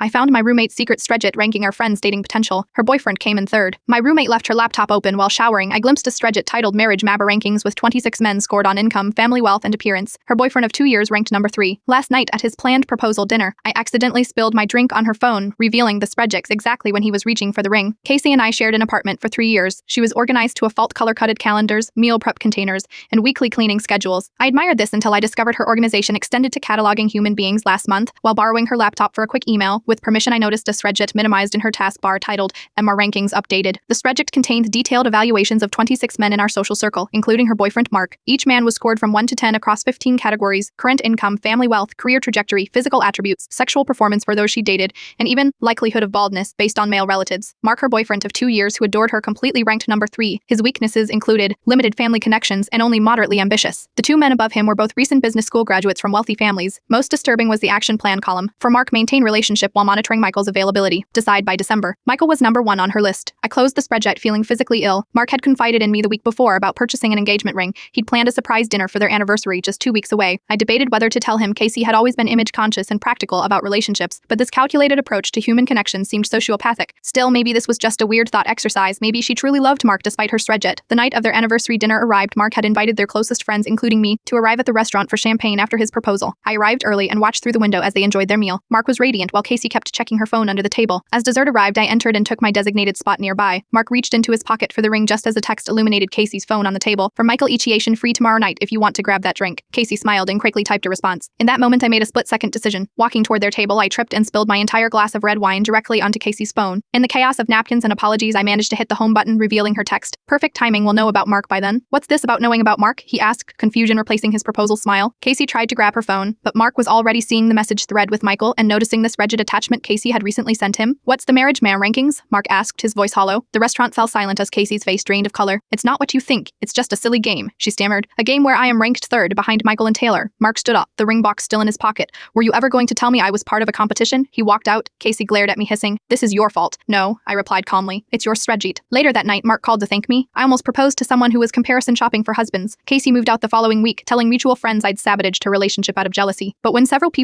I found my roommate's secret Spreadsheet ranking our friends' dating potential. Her boyfriend came in third. My roommate left her laptop open while showering. I glimpsed a Spreadsheet titled Marriage Mabba Rankings with 26 men scored on income, family wealth, and appearance. Her boyfriend of 2 years ranked number 3. Last night at his planned proposal dinner, I accidentally spilled my drink on her phone, revealing the Spreadsheet exactly when he was reaching for the ring. Casey and I shared an apartment for 3 years. She was organized to a fault, color-coded calendars, meal prep containers, and weekly cleaning schedules. I admired this until I discovered her organization extended to cataloging human beings last month. While borrowing her laptop for a quick email, with permission, I noticed a Spreadsheet minimized in her taskbar titled MR Rankings Updated. The Spreadsheet contained detailed evaluations of 26 men in our social circle, including her boyfriend Mark. Each man was scored from 1 to 10 across 15 categories: current income, family wealth, career trajectory, physical attributes, sexual performance for those she dated, and even likelihood of baldness based on male relatives. Mark, her boyfriend of 2 years who adored her, completely ranked number 3. His weaknesses included limited family connections and only moderately ambitious. The 2 men above him were both recent business school graduates from wealthy families. Most disturbing was the action plan column. For Mark, maintain relationship while monitoring Michael's availability. Decide by December. Michael was number 1 on her list. I closed the Spreadsheet feeling physically ill. Mark had confided in me the week before about purchasing an engagement ring. He'd planned a surprise dinner for their anniversary just 2 weeks away. I debated whether to tell him Casey had always been image conscious and practical about relationships, but this calculated approach to human connection seemed sociopathic. Still, maybe this was just a weird thought exercise. Maybe she truly loved Mark despite her Spreadsheet. The night of their anniversary dinner arrived. Mark had invited their closest friends, including me, to arrive at the restaurant for champagne after his proposal. I arrived early and watched through the window as they enjoyed their meal. Mark was radiant while Casey kept checking her phone under the table. As dessert arrived, I entered and took my designated spot nearby. Mark reached into his pocket for the ring just as a text illuminated Casey's phone on the table. "From Michael, initiation free tomorrow night if you want to grab that drink." Casey smiled and quickly typed a response. In that moment, I made a split-second decision. Walking toward their table, I tripped and spilled my entire glass of red wine directly onto Casey's phone. In the chaos of napkins and apologies, I managed to hit the home button, revealing her text. Perfect timing, we'll know about Mark by then. "What's this about knowing about Mark?" he asked, confusion replacing his proposal smile. Casey tried to grab her phone, but Mark was already seeing the message thread with Michael and noticing this Spreadsheet attachment Casey had recently sent him. "What's the marriage man rankings?" Mark asked, his voice hollow. The restaurant fell silent as Casey's face drained of color. "It's not what you think. It's just a silly game," she stammered. "A game where I am ranked third behind Michael and Taylor." Mark stood up, the ring box still in his pocket. "Were you ever going to tell me I was part of a competition?" He walked out. Casey glared at me, hissing, "This is your fault." "No," I replied calmly. "It's your Spreadsheet." Later that night, Mark called to thank me. I almost proposed to someone who was comparison shopping for husbands. Casey moved out the following week, telling mutual friends I'd sabotaged her relationship out of jealousy. But when several people